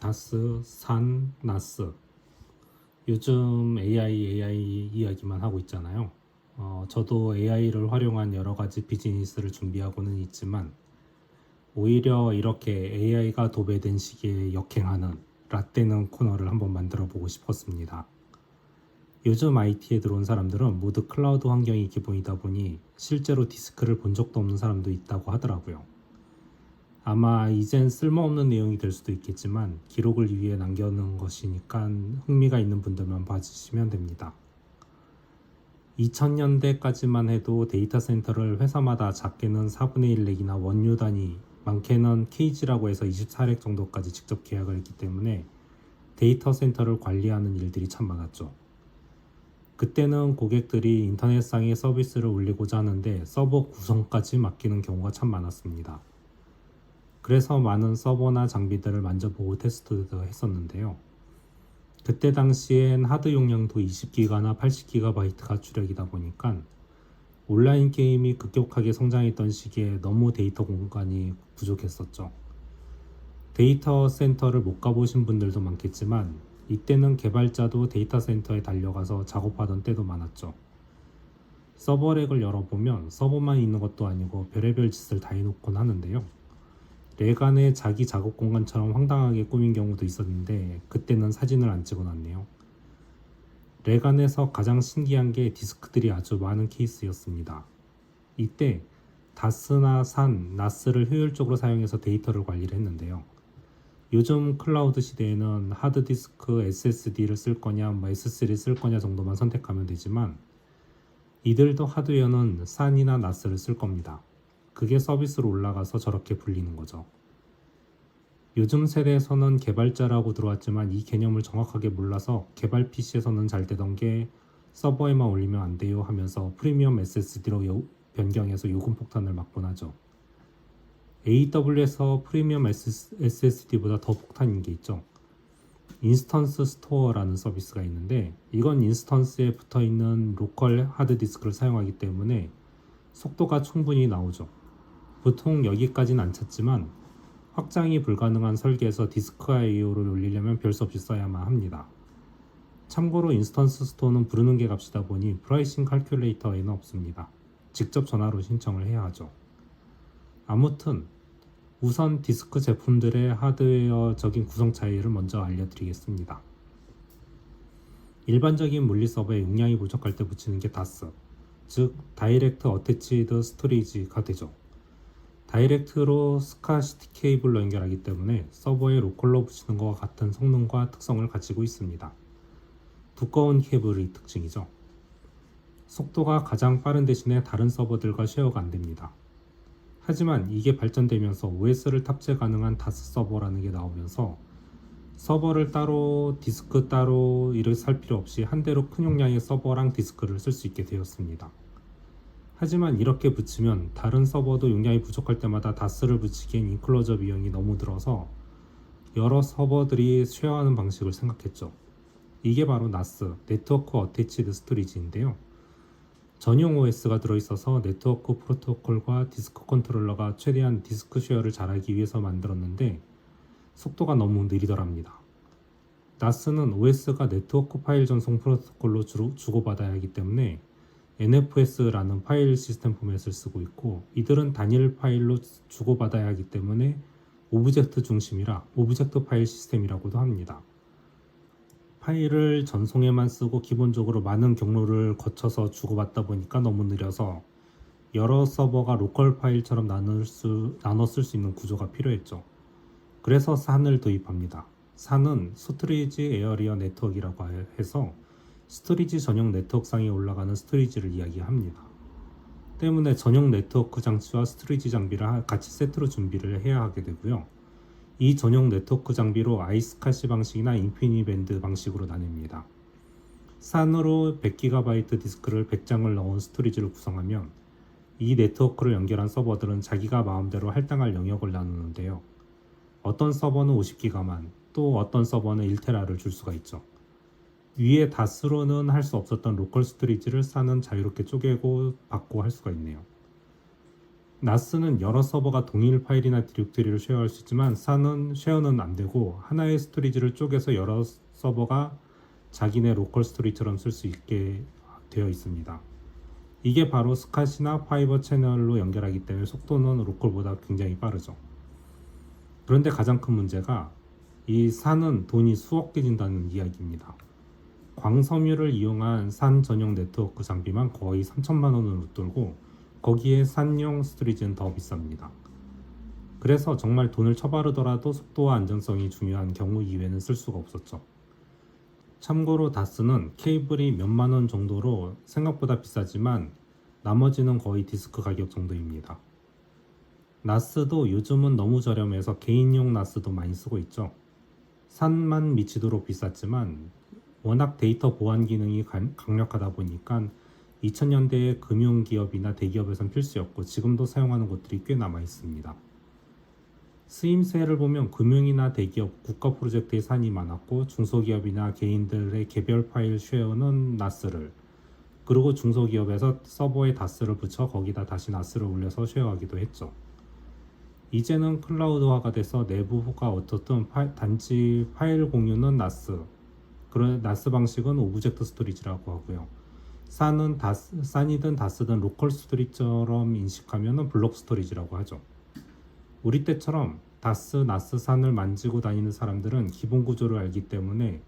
다스, 산, 나스. 요즘 AI 이야기만 하고 있잖아요. 저도 AI를 활용한 여러 가지 비즈니스를 준비하고는 있지만, 오히려 이렇게 AI가 도배된 시기에 역행하는 라떼는 코너를 한번 만들어 보고 싶었습니다. 요즘 IT에 들어온 사람들은 모두 클라우드 환경이 기본이다 보니 실제로 디스크를 본 적도 없는 사람도 있다고 하더라고요. 아마 이젠 쓸모없는 내용이 될 수도 있겠지만 기록을 위해 남겨놓은 것이니까 흥미가 있는 분들만 봐주시면 됩니다. 2000년대까지만 해도 데이터 센터를 회사마다 작게는 4분의 1 렉이나 원유 단위, 많게는 케이지라고 해서 24렉 정도까지 직접 계약을 했기 때문에 데이터 센터를 관리하는 일들이 참 많았죠. 그때는 고객들이 인터넷상에 서비스를 올리고자 하는데 서버 구성까지 맡기는 경우가 참 많았습니다. 그래서 많은 서버나 장비들을 만져보고 테스트도 했었는데요. 그때 당시엔 하드 용량도 20기가나 80GB가 주력이다 보니까 온라인 게임이 급격하게 성장했던 시기에 너무 데이터 공간이 부족했었죠. 데이터 센터를 못 가보신 분들도 많겠지만 이때는 개발자도 데이터 센터에 달려가서 작업하던 때도 많았죠. 서버렉을 열어보면 서버만 있는 것도 아니고 별의별 짓을 다 해놓곤 하는데요. 렉 안에 자기 작업 공간처럼 황당하게 꾸민 경우도 있었는데 그때는 사진을 안 찍어놨네요. 렉 안에서 가장 신기한 게 디스크들이 아주 많은 케이스였습니다. 이때 다스나 산, 나스를 효율적으로 사용해서 데이터를 관리를 했는데요. 요즘 클라우드 시대에는 하드디스크 SSD를 쓸 거냐 S3를 쓸 거냐 정도만 선택하면 되지만 이들도 하드웨어는 산이나 나스를 쓸 겁니다. 그게 서비스로 올라가서 저렇게 불리는 거죠. 요즘 세대에서는 개발자라고 들어왔지만 이 개념을 정확하게 몰라서 개발 PC에서는 잘 되던 게 서버에만 올리면 안 돼요 하면서 프리미엄 SSD로 변경해서 요금 폭탄을 맞곤 하죠. AWS에서 프리미엄 SSD보다 더 폭탄인 게 있죠. 인스턴스 스토어라는 서비스가 있는데 이건 인스턴스에 붙어있는 로컬 하드디스크를 사용하기 때문에 속도가 충분히 나오죠. 보통 여기까지는 안 찾지만 확장이 불가능한 설계에서 디스크 IO를 올리려면 별 수 없이 써야만 합니다. 참고로 인스턴스 스토어는 부르는 게 값이다 보니 프라이싱 칼큘레이터에는 없습니다. 직접 전화로 신청을 해야 하죠. 아무튼 우선 디스크 제품들의 하드웨어적인 구성 차이를 먼저 알려드리겠습니다. 일반적인 물리 서버에 용량이 부족할 때 붙이는 게 다스, 즉 다이렉트 어태치드 스토리지가 되죠. 다이렉트로 스카시티 케이블로 연결하기 때문에 서버에 로컬로 붙이는 것과 같은 성능과 특성을 가지고 있습니다. 두꺼운 케이블의 특징이죠. 속도가 가장 빠른 대신에 다른 서버들과 쉐어가 안됩니다. 하지만 이게 발전되면서 OS를 탑재 가능한 다스 서버라는 게 나오면서 서버를 따로 디스크 따로 이를 살 필요 없이 한 대로 큰 용량의 서버랑 디스크를 쓸 수 있게 되었습니다. 하지만 이렇게 붙이면 다른 서버도 용량이 부족할 때마다 다스를 붙이기엔 인클로저 비용이 너무 들어서 여러 서버들이 쉐어하는 방식을 생각했죠. 이게 바로 NAS, 네트워크 어태치드 스토리지인데요. 전용 OS가 들어있어서 네트워크 프로토콜과 디스크 컨트롤러가 최대한 디스크 쉐어를 잘하기 위해서 만들었는데 속도가 너무 느리더랍니다. NAS는 OS가 네트워크 파일 전송 프로토콜로 주고받아야 하기 때문에 NFS라는 파일 시스템 포맷을 쓰고 있고 이들은 단일 파일로 주고받아야 하기 때문에 오브젝트 중심이라 오브젝트 파일 시스템이라고도 합니다. 파일을 전송에만 쓰고 기본적으로 많은 경로를 거쳐서 주고받다 보니까 너무 느려서 여러 서버가 로컬 파일처럼 나눠 쓸 수 있는 구조가 필요했죠. 그래서 산을 도입합니다. 산은 스토리지 에어리어 네트워크라고 해서 스토리지 전용 네트워크상에 올라가는 스토리지를 이야기합니다. 때문에 전용 네트워크 장치와 스토리지 장비를 같이 세트로 준비를 해야 하게 되고요. 이 전용 네트워크 장비로 아이스카시 방식이나 인피니밴드 방식으로 나뉩니다. 산으로 100GB 디스크를 100장을 넣은 스토리지를 구성하면 이 네트워크를 연결한 서버들은 자기가 마음대로 할당할 영역을 나누는데요. 어떤 서버는 50기가만, 또 어떤 서버는 1테라를 줄 수가 있죠. 위에 다스로는 할 수 없었던 로컬 스토리지를 산은 자유롭게 쪼개고 받고 할 수가 있네요. 나스는 여러 서버가 동일 파일이나 디렉토리를 쉐어할 수 있지만 산은 쉐어는 안 되고 하나의 스토리지를 쪼개서 여러 서버가 자기네 로컬 스토리처럼 쓸 수 있게 되어 있습니다. 이게 바로 스캇이나 파이버 채널로 연결하기 때문에 속도는 로컬보다 굉장히 빠르죠. 그런데 가장 큰 문제가 이 산은 돈이 수억 개 든다는 이야기입니다. 광섬유를 이용한 산 전용 네트워크 장비만 거의 3천만 원을 웃돌고 거기에 산용 스토리지는 더 비쌉니다. 그래서 정말 돈을 쳐바르더라도 속도와 안정성이 중요한 경우 이외에는 쓸 수가 없었죠. 참고로 다스는 케이블이 몇만 원 정도로 생각보다 비싸지만 나머지는 거의 디스크 가격 정도입니다. 나스도 요즘은 너무 저렴해서 개인용 나스도 많이 쓰고 있죠. 산만 미치도록 비쌌지만 워낙 데이터 보안 기능이 강력하다 보니까 2000년대의 금융기업이나 대기업에선 필수였고 지금도 사용하는 곳들이 꽤 남아 있습니다. 쓰임새를 보면 금융이나 대기업, 국가 프로젝트의 산이 많았고 중소기업이나 개인들의 개별 파일 쉐어는 나스를, 그리고 중소기업에서 서버에 다스를 붙여 거기다 다시 나스를 올려서 쉐어하기도 했죠. 이제는 클라우드화가 돼서 내부가 어떻든 단지 파일 공유는 나스, 그런 나스 방식은 오브젝트 스토리지라고 하고요. 산이든 다스든 로컬 스토리처럼 인식하면 블록 스토리지라고 하죠. 우리 때처럼 다스, 나스, 산을 만지고 다니는 사람들은 기본 구조를 알기 때문에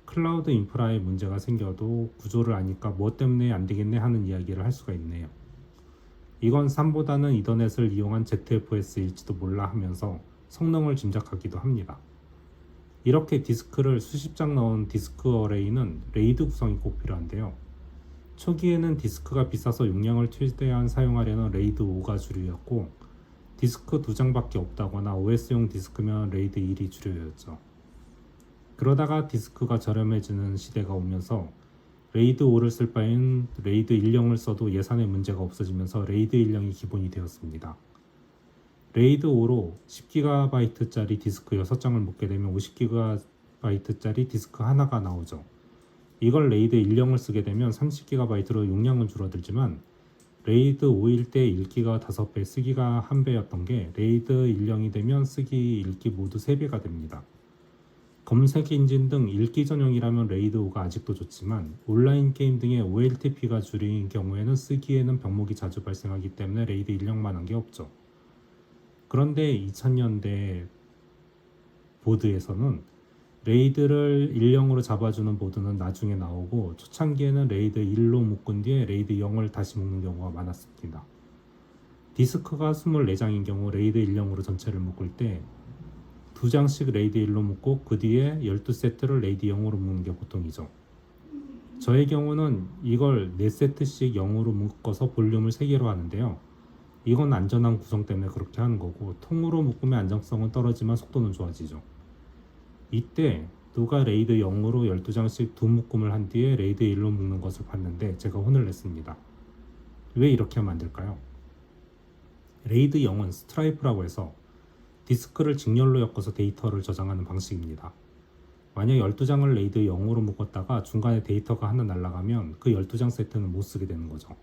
클라우드 인프라에 문제가 생겨도 구조를 아니까 뭐 때문에 안 되겠네 하는 이야기를 할 수가 있네요. 이건 산보다는 이더넷을 이용한 ZFS일지도 몰라 하면서 성능을 짐작하기도 합니다. 이렇게 디스크를 수십 장 넣은 디스크 어레이는 레이드 구성이 꼭 필요한데요. 초기에는 디스크가 비싸서 용량을 최대한 사용하려는 레이드 5가 주류였고 디스크 2장밖에 없다거나 OS용 디스크면 레이드 1이 주류였죠. 그러다가 디스크가 저렴해지는 시대가 오면서 레이드 5를 쓸 바엔 레이드 10을 써도 예산에 문제가 없어지면서 레이드 10이 기본이 되었습니다. 레이드 5로 10GB짜리 디스크 6장을 묶게 되면 50GB짜리 디스크 하나가 나오죠. 이걸 레이드 10을 쓰게 되면 30GB로 용량은 줄어들지만 레이드 5일 때 읽기가 5배, 쓰기가 1배였던 게 레이드 10이 되면 쓰기, 읽기 모두 3배가 됩니다. 검색 엔진 등 읽기 전용이라면 레이드 5가 아직도 좋지만 온라인 게임 등의 OLTP가 주류인 경우에는 쓰기에는 병목이 자주 발생하기 때문에 레이드 10만한 게 없죠. 그런데 2000년대 보드에서는 레이드를 10으로 잡아주는 보드는 나중에 나오고 초창기에는 레이드 1로 묶은 뒤에 레이드 0을 다시 묶는 경우가 많았습니다. 디스크가 24장인 경우 레이드 10으로 전체를 묶을 때 2장씩 레이드 1로 묶고 그 뒤에 12세트를 레이드 0으로 묶는 게 보통이죠. 저의 경우는 이걸 4세트씩 0으로 묶어서 볼륨을 3개로 하는데요. 이건 안전한 구성 때문에 그렇게 하는 거고 통으로 묶으면 안정성은 떨어지만 속도는 좋아지죠. 이때 누가 레이드 0으로 12장씩 두 묶음을 한 뒤에 레이드 1로 묶는 것을 봤는데 제가 혼을 냈습니다. 왜 이렇게 하면 안 될까요? 레이드 0은 스트라이프라고 해서 디스크를 직렬로 엮어서 데이터를 저장하는 방식입니다. 만약 12장을 레이드 0으로 묶었다가 중간에 데이터가 하나 날아가면 그 12장 세트는 못 쓰게 되는 거죠.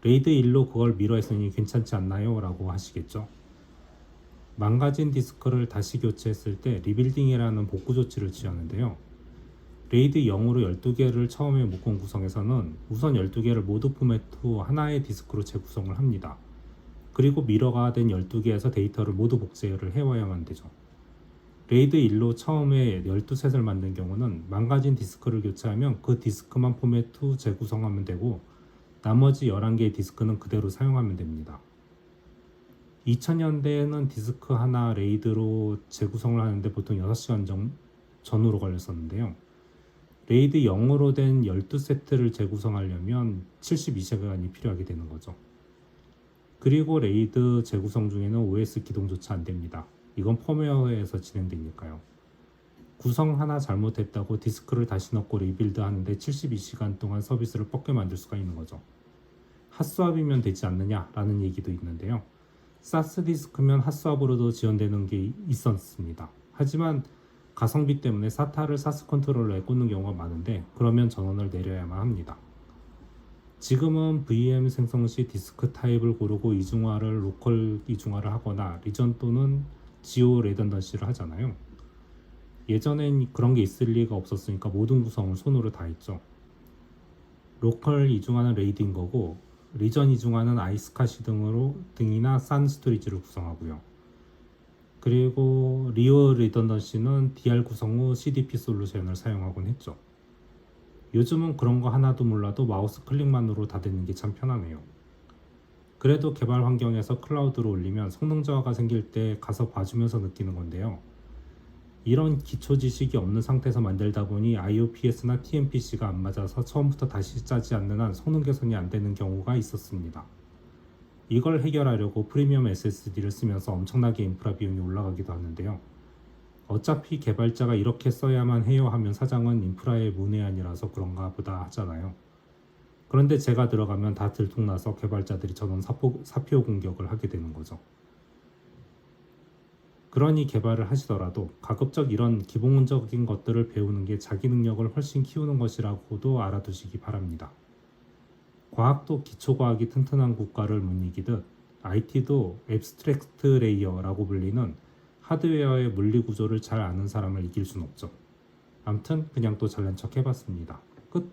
레이드 1로 그걸 미뤄했으니 괜찮지 않나요? 라고 하시겠죠. 망가진 디스크를 다시 교체했을 때 리빌딩이라는 복구 조치를 취하는데요. 레이드 0으로 12개를 처음에 묶은 구성에서는 우선 12개를 모두 포맷 후 하나의 디스크로 재구성을 합니다. 그리고 미러가 된 12개에서 데이터를 모두 복제를 해와야만 되죠. 레이드 1로 처음에 12셋을 만든 경우는 망가진 디스크를 교체하면 그 디스크만 포맷 후 재구성하면 되고 나머지 11개의 디스크는 그대로 사용하면 됩니다. 2000년대에는 디스크 하나 레이드로 재구성을 하는데 보통 6시간 전후로 걸렸었는데요. 레이드 0으로 된 12세트를 재구성하려면 72시간이 필요하게 되는 거죠. 그리고 레이드 재구성 중에는 OS 기동조차 안 됩니다. 이건 펌웨어에서 진행되니까요. 구성 하나 잘못했다고 디스크를 다시 넣고 리빌드 하는데 72시간 동안 서비스를 뻗게 만들 수가 있는 거죠. 핫스왑이면 되지 않느냐라는 얘기도 있는데요. 사스 디스크면 핫스왑으로도 지원되는 게 있었습니다. 하지만 가성비 때문에 사타를 사스 컨트롤러에 꽂는 경우가 많은데 그러면 전원을 내려야만 합니다. 지금은 VM 생성 시 디스크 타입을 고르고 이중화를 로컬 이중화를 하거나 리전 또는 지오 레던던시를 하잖아요. 예전엔 그런 게 있을 리가 없었으니까 모든 구성을 손으로 다 했죠. 로컬 이중화는 레이드인 거고 리전 이중화는 아이스카시 등이나 산 스토리지를 구성하고요. 그리고 리오 리던던시는 DR 구성 후 CDP 솔루션을 사용하곤 했죠. 요즘은 그런 거 하나도 몰라도 마우스 클릭만으로 다 되는 게 참 편하네요. 그래도 개발 환경에서 클라우드로 올리면 성능 저하가 생길 때 가서 봐주면서 느끼는 건데요. 이런 기초 지식이 없는 상태에서 만들다 보니 IOPS나 TMPC가 안 맞아서 처음부터 다시 짜지 않는 한 성능 개선이 안 되는 경우가 있었습니다. 이걸 해결하려고 프리미엄 SSD를 쓰면서 엄청나게 인프라 비용이 올라가기도 하는데요. 어차피 개발자가 이렇게 써야만 해요 하면 사장은 인프라의 문외한이라서 그런가 보다 하잖아요. 그런데 제가 들어가면 다 들통나서 개발자들이 저는 사표 공격을 하게 되는 거죠. 그러니 개발을 하시더라도 가급적 이런 기본적인 것들을 배우는 게 자기 능력을 훨씬 키우는 것이라고도 알아두시기 바랍니다. 과학도 기초과학이 튼튼한 국가를 못 이기듯 IT도 앱스트랙트 레이어라고 불리는 하드웨어의 물리 구조를 잘 아는 사람을 이길 순 없죠. 암튼 그냥 또 잘난 척 해봤습니다. 끝.